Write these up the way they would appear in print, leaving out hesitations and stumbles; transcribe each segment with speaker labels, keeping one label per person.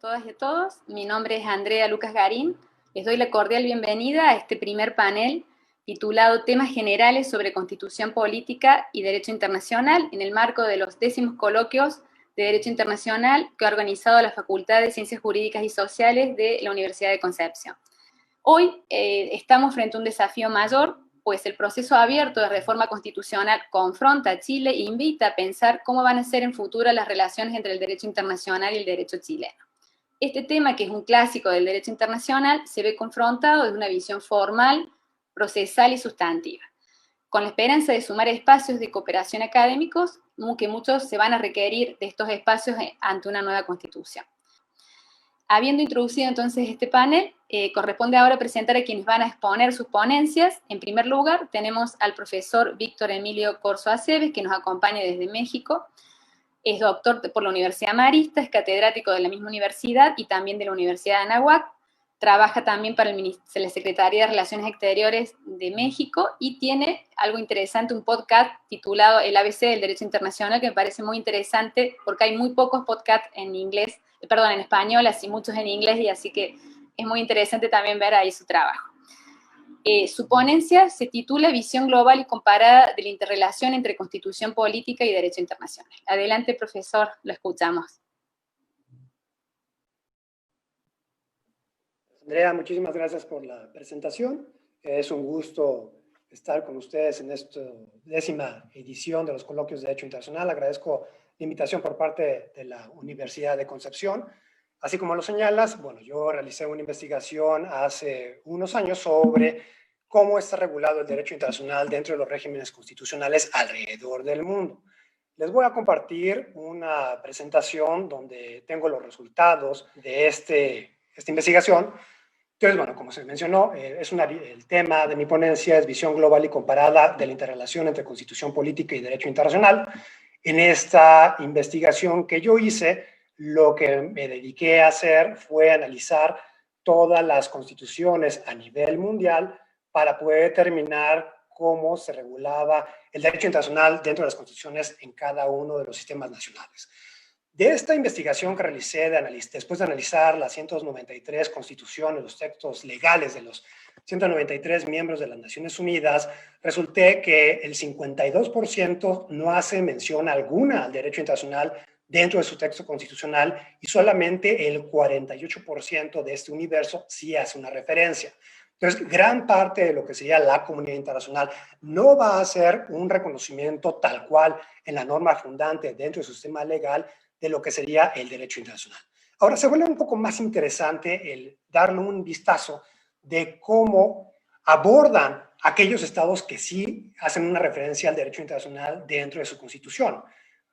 Speaker 1: todas y a todos. Mi nombre es Andrea Lucas Garín. Les doy la cordial bienvenida a este primer panel titulado Temas Generales sobre Constitución Política y Derecho Internacional en el marco de los 10º coloquios de Derecho Internacional que ha organizado la Facultad de Ciencias Jurídicas y Sociales de la Universidad de Concepción. Hoy estamos frente a un desafío mayor, pues el proceso abierto de reforma constitucional confronta a Chile e invita a pensar cómo van a ser en futuro las relaciones entre el derecho internacional y el derecho chileno. Este tema, que es un clásico del derecho internacional, se ve confrontado desde una visión formal, procesal y sustantiva, con la esperanza de sumar espacios de cooperación académicos, que muchos se van a requerir de estos espacios ante una nueva constitución. Habiendo introducido entonces este panel, corresponde ahora presentar a quienes van a exponer sus ponencias. En primer lugar, tenemos al profesor Víctor Emilio Corzo Aceves, que nos acompaña desde México. Es doctor por la Universidad Marista, es catedrático de la misma universidad y también de la Universidad de Anáhuac. Trabaja también para la Secretaría de Relaciones Exteriores de México y tiene algo interesante, un podcast titulado El ABC del Derecho Internacional, que me parece muy interesante porque hay muy pocos podcasts en inglés, en español, así muchos en inglés, y así que es muy interesante también ver ahí su trabajo. Su ponencia se titula Visión global y comparada de la interrelación entre Constitución Política y Derecho Internacional. Adelante, profesor, lo escuchamos.
Speaker 2: Andrea, muchísimas gracias por la presentación. Es un gusto estar con ustedes en esta 10ª edición de los coloquios de Derecho Internacional. Agradezco la invitación por parte de la Universidad de Concepción. Así como lo señalas, bueno, yo realicé una investigación hace unos años sobre cómo está regulado el derecho internacional dentro de los regímenes constitucionales alrededor del mundo. Les voy a compartir una presentación donde tengo los resultados de esta investigación. Entonces, bueno, como se mencionó, el tema de mi ponencia es visión global y comparada de la interrelación entre Constitución Política y Derecho Internacional. En esta investigación que yo hice, lo que me dediqué a hacer fue analizar todas las constituciones a nivel mundial para poder determinar cómo se regulaba el derecho internacional dentro de las constituciones en cada uno de los sistemas nacionales. De esta investigación que realicé, después de analizar las 193 constituciones, los textos legales de los 193 miembros de las Naciones Unidas, resulté que el 52% no hace mención alguna al derecho internacional dentro de su texto constitucional y solamente el 48% de este universo sí hace una referencia. Entonces, gran parte de lo que sería la comunidad internacional no va a hacer un reconocimiento tal cual en la norma fundante dentro de su sistema legal de lo que sería el derecho internacional. Ahora, se vuelve un poco más interesante el darle un vistazo de cómo abordan aquellos estados que sí hacen una referencia al derecho internacional dentro de su constitución.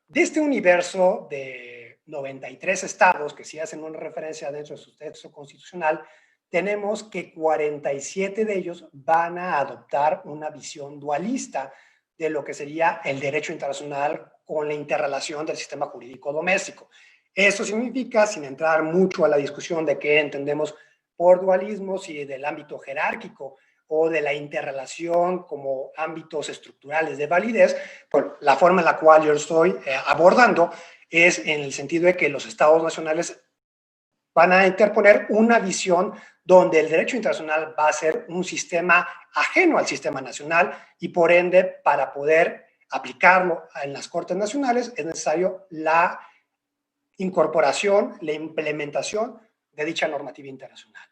Speaker 2: De este universo de 93 estados que sí hacen una referencia dentro de su texto constitucional, tenemos que 47 de ellos van a adoptar una visión dualista de lo que sería el derecho internacional con la interrelación del sistema jurídico doméstico. Eso significa, sin entrar mucho a la discusión de qué entendemos por dualismo, si del ámbito jerárquico o de la interrelación como ámbitos estructurales de validez, pues la forma en la cual yo estoy abordando es en el sentido de que los estados nacionales van a interponer una visión donde el derecho internacional va a ser un sistema ajeno al sistema nacional y por ende para poder aplicarlo en las Cortes Nacionales es necesario la incorporación, la implementación de dicha normativa internacional.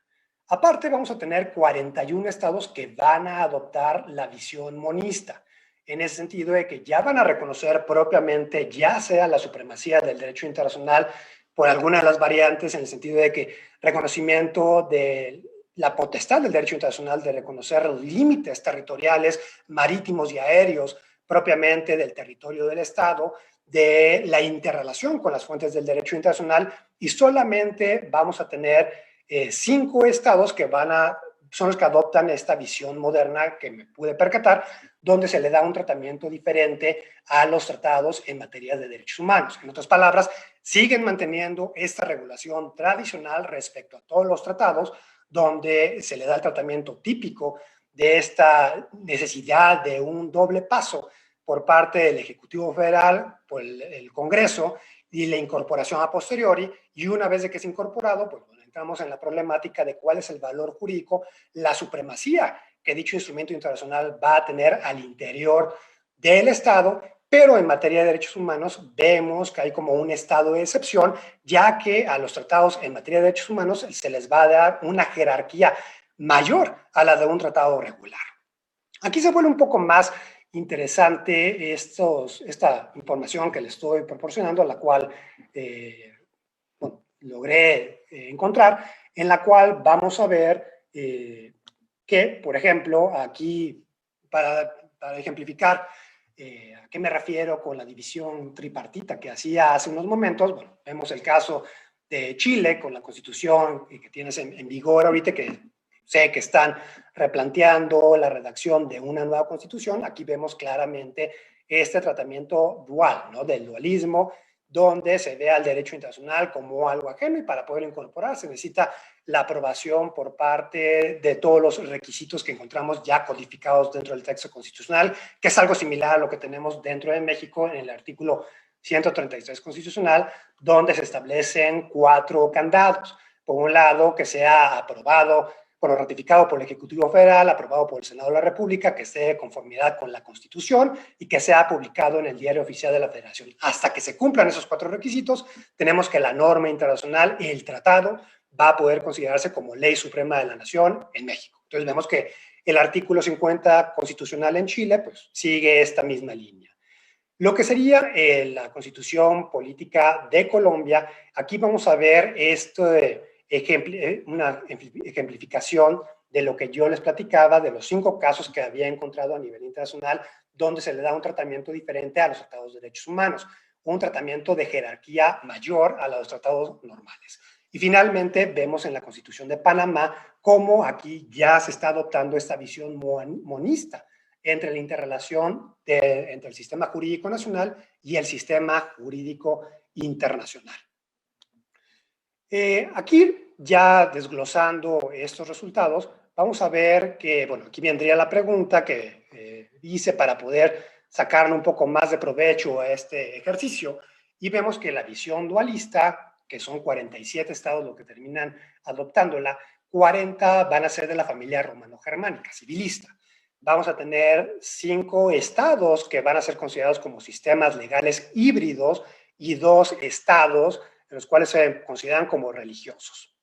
Speaker 2: Aparte vamos a tener 41 estados que van a adoptar la visión monista, en ese sentido de que ya van a reconocer propiamente ya sea la supremacía del derecho internacional por alguna de las variantes, en el sentido de que reconocimiento de la potestad del derecho internacional de reconocer los límites territoriales, marítimos y aéreos propiamente del territorio del Estado, de la interrelación con las fuentes del derecho internacional, y solamente vamos a tener 5 estados que son los que adoptan esta visión moderna que me pude percatar, donde se le da un tratamiento diferente a los tratados en materia de derechos humanos. En otras palabras, siguen manteniendo esta regulación tradicional respecto a todos los tratados, donde se le da el tratamiento típico de esta necesidad de un doble paso por parte del Ejecutivo Federal, por el Congreso, y la incorporación a posteriori, y una vez de que es incorporado, pues bueno, entramos en la problemática de cuál es el valor jurídico, la supremacía que dicho instrumento internacional va a tener al interior del Estado, pero en materia de derechos humanos vemos que hay como un estado de excepción, ya que a los tratados en materia de derechos humanos se les va a dar una jerarquía mayor a la de un tratado regular. Aquí se vuelve un poco más interesante esta información que les estoy proporcionando, la cual bueno, logré encontrar, en la cual vamos a ver que, por ejemplo, aquí, para ejemplificar a qué me refiero con la división tripartita que hacía hace unos momentos, bueno, vemos el caso de Chile con la constitución que tienes en vigor ahorita, que sé que están replanteando la redacción de una nueva constitución. Aquí vemos claramente este tratamiento dual, ¿no? Del dualismo, donde se ve al derecho internacional como algo ajeno, y para poderlo incorporar se necesita la aprobación por parte de todos los requisitos que encontramos ya codificados dentro del texto constitucional, que es algo similar a lo que tenemos dentro de México en el artículo 133 constitucional, donde se establecen 4 candados. Por un lado, que sea aprobado, bueno, ratificado por el Ejecutivo Federal, aprobado por el Senado de la República, que esté de conformidad con la Constitución y que sea publicado en el Diario Oficial de la Federación. Hasta que se cumplan esos 4 requisitos, tenemos que la norma internacional, el tratado, va a poder considerarse como ley suprema de la nación en México. Entonces vemos que el artículo 50 constitucional en Chile, pues sigue esta misma línea. Lo que sería la Constitución Política de Colombia, aquí vamos a ver una ejemplificación de lo que yo les platicaba, de los 5 casos que había encontrado a nivel internacional, donde se le da un tratamiento diferente a los tratados de derechos humanos, un tratamiento de jerarquía mayor a los tratados normales. Y finalmente vemos en la Constitución de Panamá cómo aquí ya se está adoptando esta visión monista entre la interrelación entre el sistema jurídico nacional y el sistema jurídico internacional. Aquí, ya desglosando estos resultados, vamos a ver que, bueno, aquí vendría la pregunta que hice para poder sacarle un poco más de provecho a este ejercicio, y vemos que la visión dualista, que son 47 estados los que terminan adoptándola, 40 van a ser de la familia romano-germánica, civilista. Vamos a tener 5 estados que van a ser considerados como sistemas legales híbridos y 2 estados en los cuales se consideran como religiosos.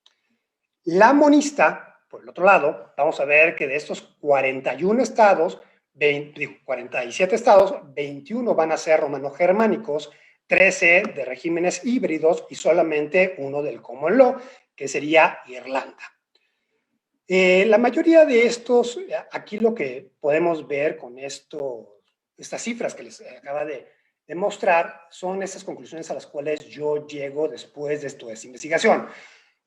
Speaker 2: La monista, por el otro lado, vamos a ver que de estos 41 estados, 47 estados, 21 van a ser romano-germánicos, 13 de regímenes híbridos y solamente uno del common law, que sería Irlanda. La mayoría de estos, aquí lo que podemos ver con estas cifras que les acaba de mostrar, son estas conclusiones a las cuales yo llego después de toda esta investigación.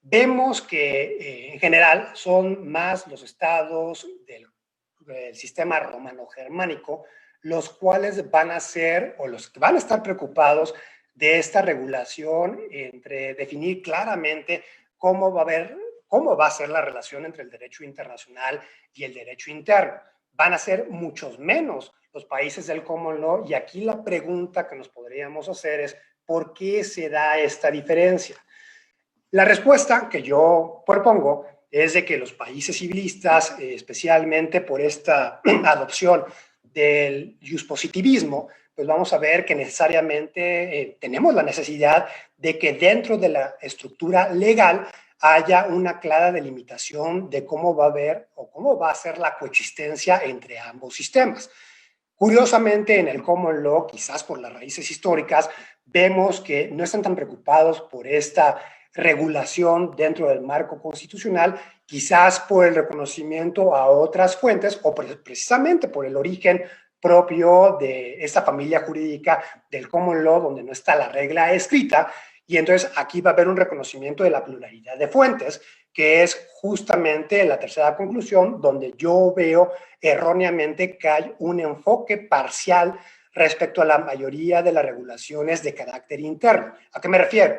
Speaker 2: Vemos que en general son más los estados del sistema romano-germánico los cuales van a ser, o los que van a estar preocupados de esta regulación entre definir claramente cómo va a ser la relación entre el derecho internacional y el derecho interno. Van a ser muchos menos los países del common law, y aquí la pregunta que nos podríamos hacer es, ¿por qué se da esta diferencia? La respuesta que yo propongo es de que los países civilistas, especialmente por esta adopción del positivismo, pues vamos a ver que necesariamente tenemos la necesidad de que dentro de la estructura legal haya una clara delimitación de cómo va a haber o cómo va a ser la coexistencia entre ambos sistemas. Curiosamente, en el common law, quizás por las raíces históricas, vemos que no están tan preocupados por esta regulación dentro del marco constitucional, quizás por el reconocimiento a otras fuentes o precisamente por el origen propio de esta familia jurídica del common law, donde no está la regla escrita, y entonces aquí va a haber un reconocimiento de la pluralidad de fuentes, que es justamente la tercera conclusión, donde yo veo erróneamente que hay un enfoque parcial respecto a la mayoría de las regulaciones de carácter interno. ¿A qué me refiero?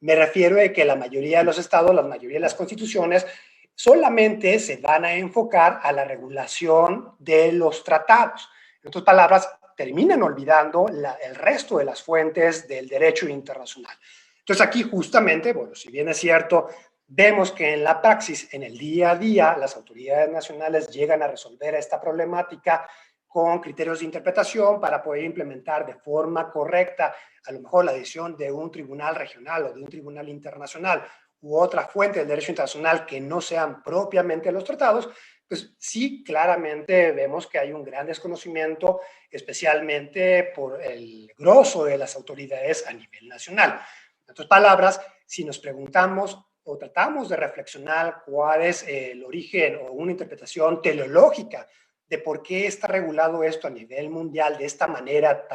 Speaker 2: Me refiero a que la mayoría de los estados, la mayoría de las constituciones, solamente se van a enfocar a la regulación de los tratados. En otras palabras, terminan olvidando el resto de las fuentes del derecho internacional. Entonces aquí justamente, bueno, si bien es cierto, vemos que en la praxis, en el día a día, las autoridades nacionales llegan a resolver esta problemática con criterios de interpretación para poder implementar de forma correcta a lo mejor la decisión de un tribunal regional o de un tribunal internacional u otra fuente del derecho internacional que no sean propiamente los tratados, pues sí, claramente vemos que hay un gran desconocimiento, especialmente por el grosso de las autoridades a nivel nacional. En otras palabras, si nos preguntamos o tratamos de reflexionar cuál es el origen o una interpretación teleológica de por qué está regulado esto a nivel mundial de esta manera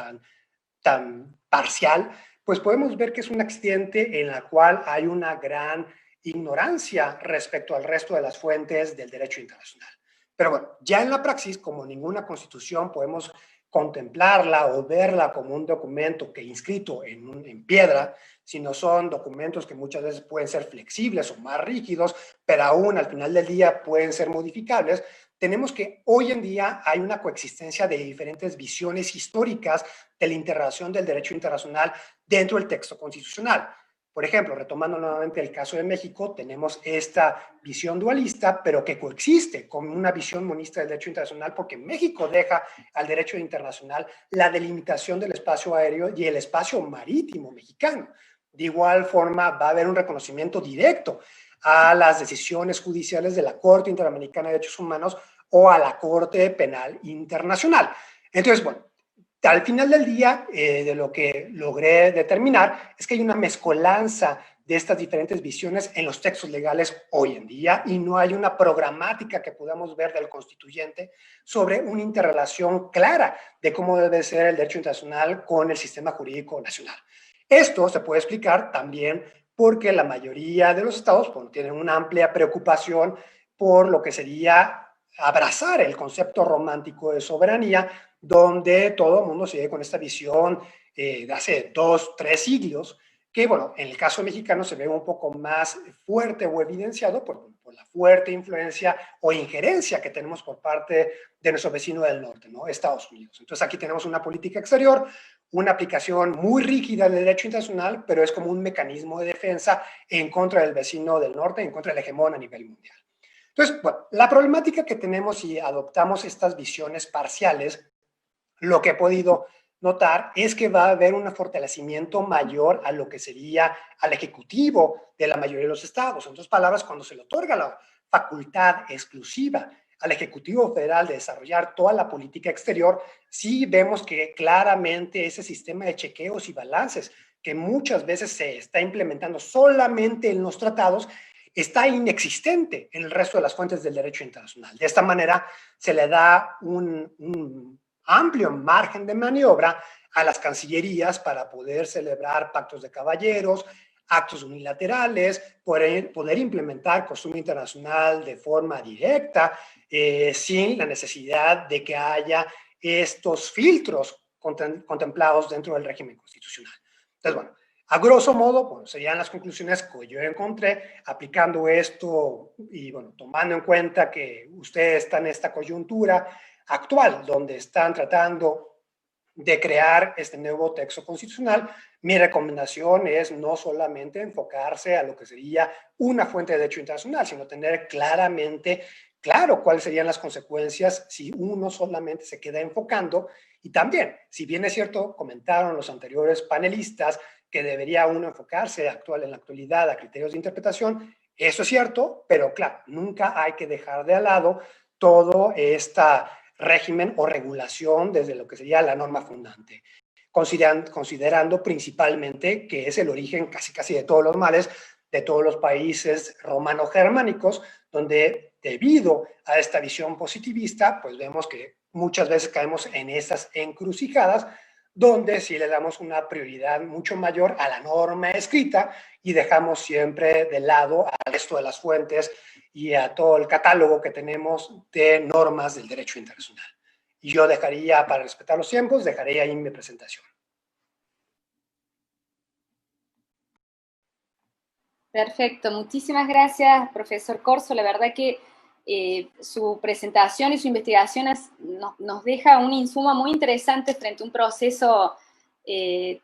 Speaker 2: tan parcial, pues podemos ver que es un accidente en la cual hay una gran ignorancia respecto al resto de las fuentes del derecho internacional. Pero bueno, ya en la praxis, como ninguna constitución, podemos contemplarla o verla como un documento que inscrito en piedra, sino son documentos que muchas veces pueden ser flexibles o más rígidos, pero aún al final del día pueden ser modificables. Tenemos que hoy en día hay una coexistencia de diferentes visiones históricas de la integración del derecho internacional dentro del texto constitucional. Por ejemplo, retomando nuevamente el caso de México, tenemos esta visión dualista, pero que coexiste con una visión monista del derecho internacional, porque México deja al derecho internacional la delimitación del espacio aéreo y el espacio marítimo mexicano. De igual forma, va a haber un reconocimiento directo a las decisiones judiciales de la Corte Interamericana de Derechos Humanos o a la Corte Penal Internacional. Entonces, bueno, al final del día, de lo que logré determinar es que hay una mezcolanza de estas diferentes visiones en los textos legales hoy en día y no hay una programática que podamos ver del constituyente sobre una interrelación clara de cómo debe ser el derecho internacional con el sistema jurídico nacional. Esto se puede explicar también porque la mayoría de los estados tienen una amplia preocupación por lo que sería abrazar el concepto romántico de soberanía, donde todo el mundo sigue con esta visión de hace 2, 3 siglos, que bueno, en el caso mexicano se ve un poco más fuerte o evidenciado por la fuerte influencia o injerencia que tenemos por parte de nuestro vecino del norte, ¿no? Estados Unidos. Entonces aquí tenemos una política exterior, una aplicación muy rígida del derecho internacional, pero es como un mecanismo de defensa en contra del vecino del norte, en contra del hegemón a nivel mundial. Entonces, bueno, la problemática que tenemos si adoptamos estas visiones parciales, lo que he podido notar es que va a haber un fortalecimiento mayor a lo que sería al ejecutivo de la mayoría de los estados. En otras palabras, cuando se le otorga la facultad exclusiva al Ejecutivo Federal de desarrollar toda la política exterior, sí vemos que claramente ese sistema de chequeos y balances que muchas veces se está implementando solamente en los tratados, está inexistente en el resto de las fuentes del derecho internacional. De esta manera se le da un amplio margen de maniobra a las cancillerías para poder celebrar pactos de caballeros, actos unilaterales, poder implementar costumbre internacional de forma directa, sin la necesidad de que haya estos filtros contemplados dentro del régimen constitucional. Entonces, bueno, a grosso modo, bueno, serían las conclusiones que yo encontré aplicando esto y, bueno, tomando en cuenta que usted está en esta coyuntura actual, donde están tratando de crear este nuevo texto constitucional. Mi recomendación es no solamente enfocarse a lo que sería una fuente de derecho internacional, sino tener claramente claro cuáles serían las consecuencias si uno solamente se queda enfocando. Y también, si bien es cierto, comentaron los anteriores panelistas que debería uno enfocarse en la actualidad a criterios de interpretación, eso es cierto, pero claro, nunca hay que dejar de lado todo esta régimen o regulación desde lo que sería la norma fundante, considerando principalmente que es el origen casi de todos los males de todos los países romano-germánicos, donde debido a esta visión positivista, pues vemos que muchas veces caemos en esas encrucijadas, donde sí le damos una prioridad mucho mayor a la norma escrita y dejamos siempre de lado al resto de las fuentes y a todo el catálogo que tenemos de normas del derecho internacional. Y yo dejaría, para respetar los tiempos, dejaría ahí mi presentación.
Speaker 1: Perfecto, muchísimas gracias, profesor Corso. La verdad que su presentación y su investigación nos deja un insumo muy interesante frente a un proceso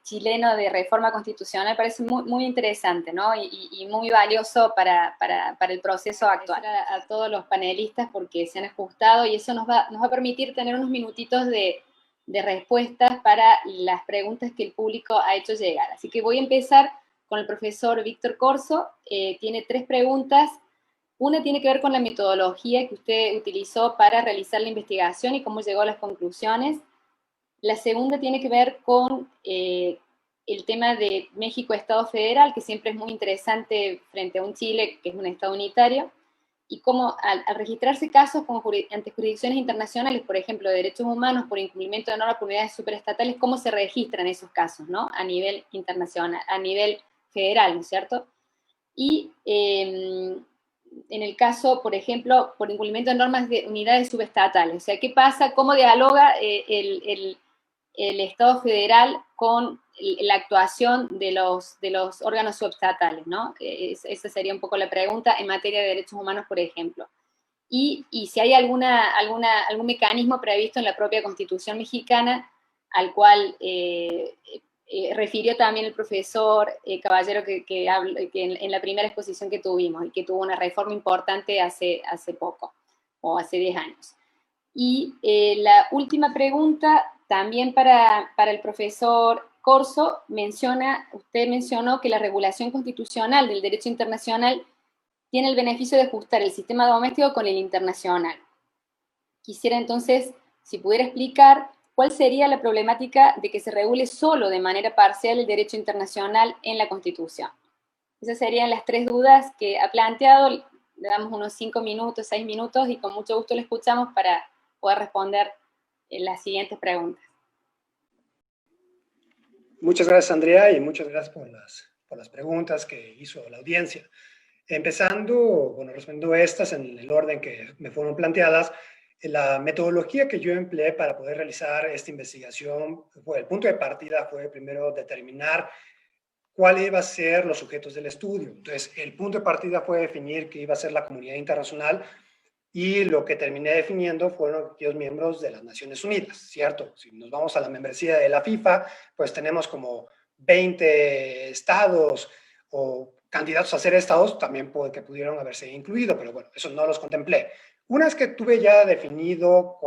Speaker 1: chileno de reforma constitucional. Parece muy, muy interesante, ¿no? Y muy valioso para el proceso actual. A todos los panelistas porque se han ajustado y eso nos va a permitir tener unos minutitos de respuestas para las preguntas que el público ha hecho llegar. Así que voy a empezar con el profesor Víctor Corso. Tiene 3 preguntas. Una tiene que ver con la metodología que usted utilizó para realizar la investigación y cómo llegó a las conclusiones. La segunda tiene que ver con el tema de México Estado Federal, que siempre es muy interesante frente a un Chile que es un Estado unitario, y cómo al registrarse casos ante jurisdicciones internacionales, por ejemplo, de derechos humanos por incumplimiento de normas por unidades superestatales, cómo se registran esos casos, ¿no? A nivel internacional, a nivel federal, ¿no es cierto? Y en el caso, por ejemplo, por incumplimiento de normas de unidades subestatales. O sea, ¿qué pasa? ¿Cómo dialoga el Estado federal con la actuación de los órganos subestatales, ¿no? Esa sería un poco la pregunta en materia de derechos humanos, por ejemplo. Y si hay algún mecanismo previsto en la propia Constitución mexicana al cual refirió también el profesor Caballero que en la primera exposición que tuvimos y que tuvo una reforma importante hace poco, o hace 10 años. Y la última pregunta, también para el profesor Corso, usted mencionó que la regulación constitucional del derecho internacional tiene el beneficio de ajustar el sistema doméstico con el internacional. Quisiera entonces, si pudiera explicar, ¿cuál sería la problemática de que se regule solo de manera parcial el derecho internacional en la Constitución? Esas serían las 3 dudas que ha planteado. Le damos unos 5 minutos, 6 minutos y con mucho gusto le escuchamos para poder responder las siguientes preguntas.
Speaker 2: Muchas gracias, Andrea, y muchas gracias por las preguntas que hizo la audiencia. Empezando, bueno, respondiendo estas en el orden que me fueron planteadas, la metodología que yo empleé para poder realizar esta investigación, el punto de partida fue primero determinar cuál iba a ser los sujetos del estudio. Entonces, el punto de partida fue definir qué iba a ser la comunidad internacional y lo que terminé definiendo fueron aquellos miembros de las Naciones Unidas, ¿cierto? Si nos vamos a la membresía de la FIFA, pues tenemos como 20 estados o candidatos a ser estados, también que pudieron haberse incluido, pero bueno, eso no los contemplé. Una vez que tuve ya definido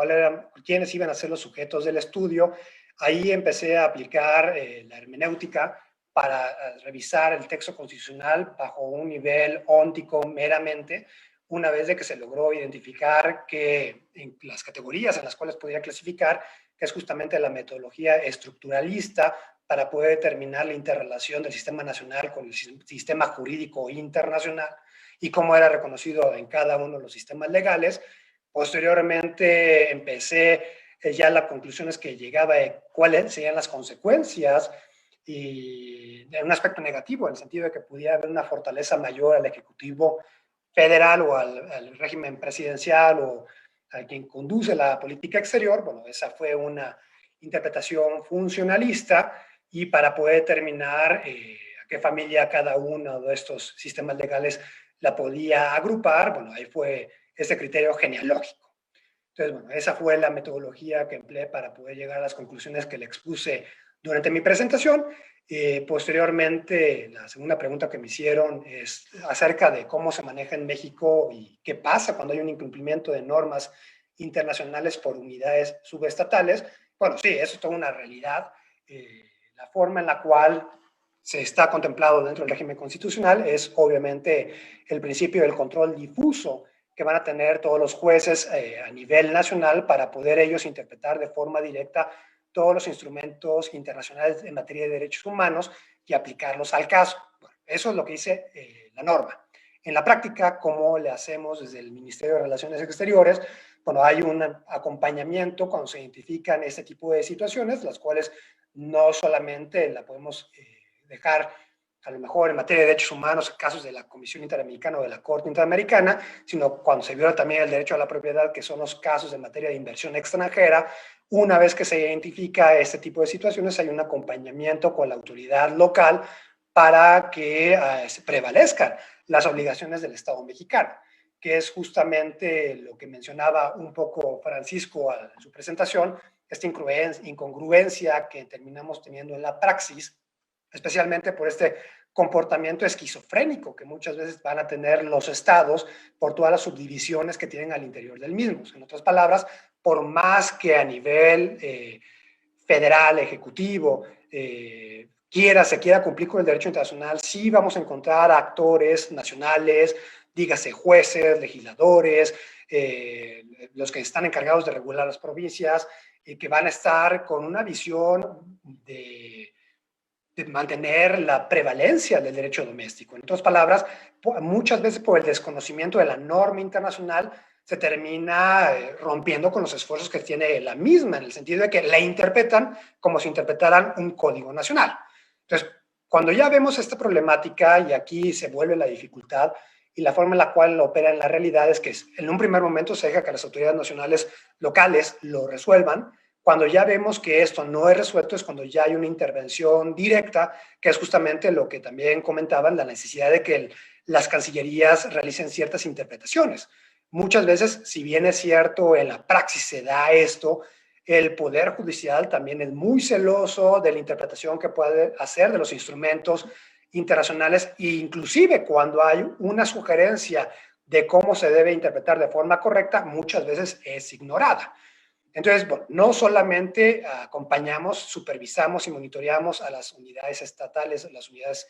Speaker 2: quiénes iban a ser los sujetos del estudio, ahí empecé a aplicar la hermenéutica para revisar el texto constitucional bajo un nivel óntico meramente, una vez de que se logró identificar que en las categorías en las cuales podía clasificar, que es justamente la metodología estructuralista para poder determinar la interrelación del sistema nacional con el sistema jurídico internacional y cómo era reconocido en cada uno de los sistemas legales. Posteriormente empecé ya las conclusiones que llegaba de cuáles serían las consecuencias y en un aspecto negativo, en el sentido de que pudiera haber una fortaleza mayor al Ejecutivo federal o al régimen presidencial o a quien conduce la política exterior. Bueno, esa fue una interpretación funcionalista y para poder determinar a qué familia cada uno de estos sistemas legales la podía agrupar, bueno, ahí fue ese criterio genealógico. Entonces, bueno, esa fue la metodología que empleé para poder llegar a las conclusiones que le expuse durante mi presentación. Posteriormente, la segunda pregunta que me hicieron es acerca de cómo se maneja en México y qué pasa cuando hay un incumplimiento de normas internacionales por unidades subestatales. Bueno, sí, eso es toda una realidad. La forma en la cual se está contemplado dentro del régimen constitucional es obviamente el principio del control difuso que van a tener todos los jueces a nivel nacional para poder ellos interpretar de forma directa todos los instrumentos internacionales en materia de derechos humanos y aplicarlos al caso. Bueno, eso es lo que dice la norma. En la práctica, ¿cómo le hacemos desde el Ministerio de Relaciones Exteriores? Bueno, hay un acompañamiento cuando se identifican este tipo de situaciones, las cuales no solamente la podemos dejar a lo mejor en materia de derechos humanos, casos de la Comisión Interamericana o de la Corte Interamericana, sino cuando se viola también el derecho a la propiedad, que son los casos en materia de inversión extranjera. Una vez que se identifica este tipo de situaciones, hay un acompañamiento con la autoridad local para que prevalezcan las obligaciones del Estado mexicano, que es justamente lo que mencionaba un poco Francisco en su presentación, esta incongruencia que terminamos teniendo en la praxis, especialmente por este comportamiento esquizofrénico que muchas veces van a tener los estados por todas las subdivisiones que tienen al interior del mismo. En otras palabras, por más que a nivel federal, ejecutivo, se quiera cumplir con el derecho internacional, sí vamos a encontrar actores nacionales, dígase jueces, legisladores, los que están encargados de regular las provincias, que van a estar con una visión de mantener la prevalencia del derecho doméstico. En otras palabras, muchas veces por el desconocimiento de la norma internacional, se termina rompiendo con los esfuerzos que tiene la misma, en el sentido de que la interpretan como si interpretaran un código nacional. Entonces, cuando ya vemos esta problemática, y aquí se vuelve la dificultad, y la forma en la cual lo opera en la realidad es que en un primer momento se deja que las autoridades nacionales locales lo resuelvan. Cuando ya vemos que esto no es resuelto es cuando ya hay una intervención directa, que es justamente lo que también comentaban, la necesidad de que las cancillerías realicen ciertas interpretaciones. Muchas veces, si bien es cierto, en la praxis se da esto, el Poder Judicial también es muy celoso de la interpretación que puede hacer de los instrumentos internacionales, e inclusive cuando hay una sugerencia de cómo se debe interpretar de forma correcta, muchas veces es ignorada. Entonces, bueno, no solamente acompañamos, supervisamos y monitoreamos a las unidades estatales, las unidades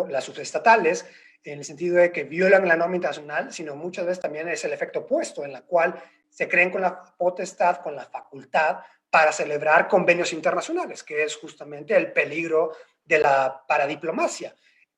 Speaker 2: las subestatales, en el sentido de que violan la norma internacional, sino muchas veces también es el efecto opuesto, en la cual se creen con la potestad, con la facultad para celebrar convenios internacionales, que es justamente el peligro de la paradiplomacia,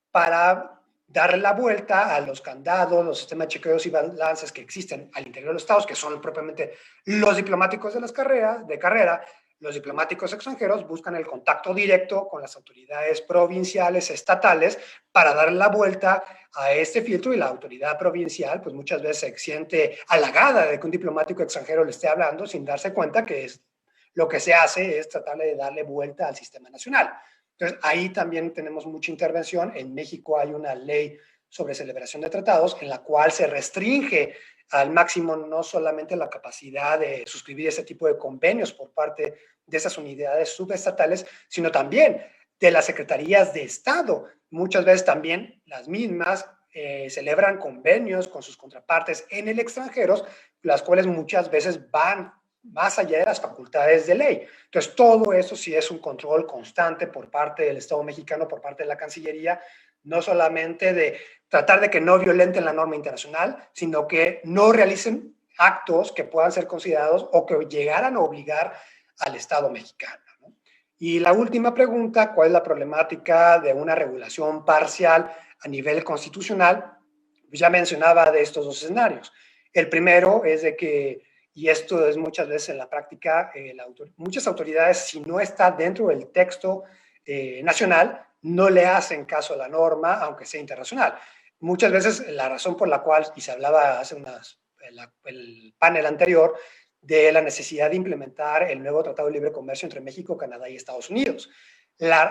Speaker 2: para darle la vuelta a los candados, los sistemas de chequeos y balances que existen al interior de los estados, que son propiamente los diplomáticos de carrera. Los diplomáticos extranjeros buscan el contacto directo con las autoridades provinciales, estatales, para darle la vuelta a este filtro, y la autoridad provincial pues muchas veces se siente halagada de que un diplomático extranjero le esté hablando sin darse cuenta que lo que se hace es tratar de darle vuelta al sistema nacional. Entonces, ahí también tenemos mucha intervención. En México hay una ley sobre celebración de tratados en la cual se restringe al máximo no solamente la capacidad de suscribir ese tipo de convenios por parte de esas unidades subestatales, sino también de las secretarías de Estado. Muchas veces también las mismas celebran convenios con sus contrapartes en el extranjero, las cuales muchas veces van más allá de las facultades de ley. Entonces, todo eso sí es un control constante por parte del Estado mexicano, por parte de la Cancillería, no solamente de tratar de que no violenten la norma internacional, sino que no realicen actos que puedan ser considerados o que llegaran a obligar al Estado mexicano, ¿no? Y la última pregunta, ¿cuál es la problemática de una regulación parcial a nivel constitucional? Pues ya mencionaba de estos dos escenarios. El primero es de que, y esto es muchas veces en la práctica, muchas autoridades, si no está dentro del texto nacional, no le hacen caso a la norma, aunque sea internacional. Muchas veces la razón por la cual, y se hablaba hace el panel anterior, de la necesidad de implementar el nuevo Tratado de Libre Comercio entre México, Canadá y Estados Unidos.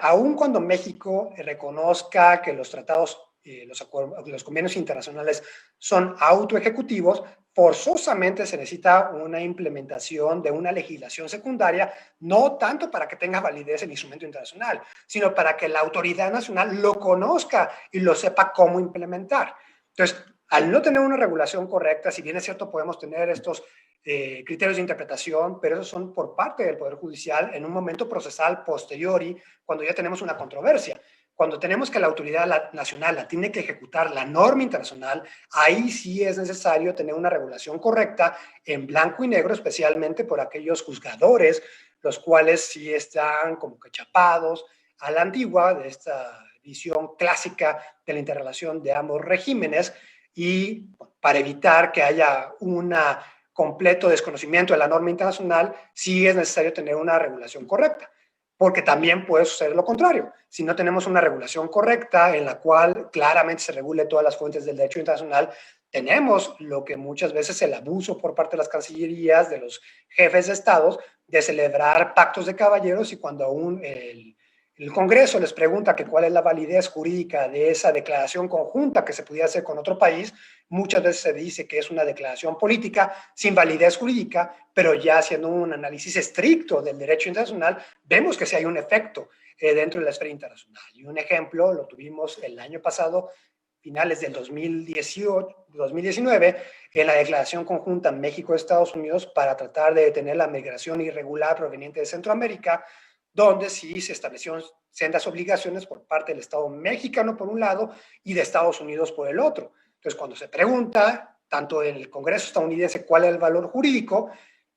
Speaker 2: Aun cuando México reconozca que los tratados, los convenios internacionales son autoejecutivos, forzosamente se necesita una implementación de una legislación secundaria, no tanto para que tenga validez el instrumento internacional, sino para que la autoridad nacional lo conozca y lo sepa cómo implementar. Entonces, al no tener una regulación correcta, si bien es cierto, podemos tener estos criterios de interpretación, pero esos son por parte del Poder Judicial en un momento procesal posteriori, cuando ya tenemos una controversia. Cuando tenemos que la autoridad nacional la tiene que ejecutar la norma internacional, ahí sí es necesario tener una regulación correcta en blanco y negro, especialmente por aquellos juzgadores, los cuales sí están como que chapados a la antigua de esta visión clásica de la interrelación de ambos regímenes, y para evitar que haya un completo desconocimiento de la norma internacional, sí es necesario tener una regulación correcta, porque también puede suceder lo contrario. Si no tenemos una regulación correcta en la cual claramente se regule todas las fuentes del derecho internacional, tenemos lo que muchas veces el abuso por parte de las cancillerías, de los jefes de estados, de celebrar pactos de caballeros, y cuando aún el Congreso les pregunta que cuál es la validez jurídica de esa declaración conjunta que se pudiera hacer con otro país, muchas veces se dice que es una declaración política sin validez jurídica, pero ya haciendo un análisis estricto del derecho internacional, vemos que sí hay un efecto dentro de la esfera internacional. Y un ejemplo lo tuvimos el año pasado, finales del 2019, en la declaración conjunta México-Estados Unidos para tratar de detener la migración irregular proveniente de Centroamérica, donde sí se establecieron sendas obligaciones por parte del Estado mexicano por un lado y de Estados Unidos por el otro. Entonces, cuando se pregunta, tanto en el Congreso estadounidense, cuál es el valor jurídico,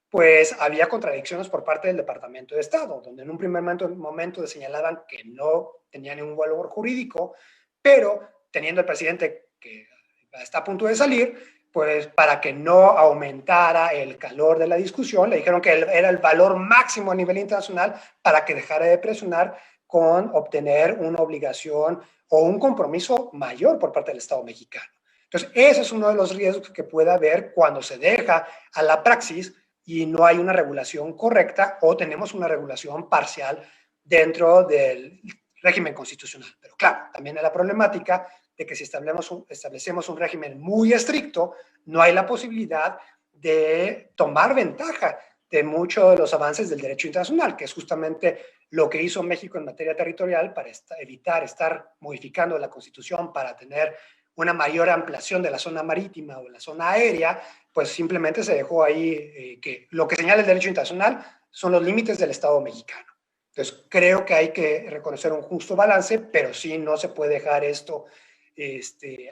Speaker 2: pues había contradicciones por parte del Departamento de Estado, donde en un primer momento señalaban que no tenía ningún valor jurídico, pero teniendo el presidente que está a punto de salir, pues para que no aumentara el calor de la discusión, le dijeron que era el valor máximo a nivel internacional para que dejara de presionar con obtener una obligación o un compromiso mayor por parte del Estado mexicano. Entonces, ese es uno de los riesgos que puede haber cuando se deja a la praxis y no hay una regulación correcta o tenemos una regulación parcial dentro del régimen constitucional. Pero claro, también hay la problemática de que si establecemos un régimen muy estricto, no hay la posibilidad de tomar ventaja de muchos de los avances del derecho internacional, que es justamente lo que hizo México en materia territorial para evitar estar modificando la Constitución para tener una mayor ampliación de la zona marítima o de la zona aérea, pues simplemente se dejó ahí que lo que señala el derecho internacional son los límites del Estado mexicano. Entonces, creo que hay que reconocer un justo balance, pero sí no se puede dejar esto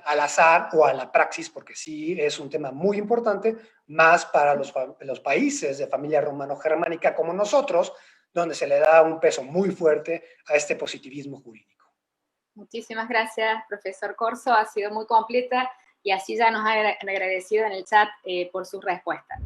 Speaker 2: al azar o a la praxis, porque sí es un tema muy importante, más para los países de familia romano-germánica como nosotros, donde se le da un peso muy fuerte a este positivismo jurídico.
Speaker 1: Muchísimas gracias, profesor Corso, ha sido muy completa y así ya nos ha agradecido en el chat por sus respuestas.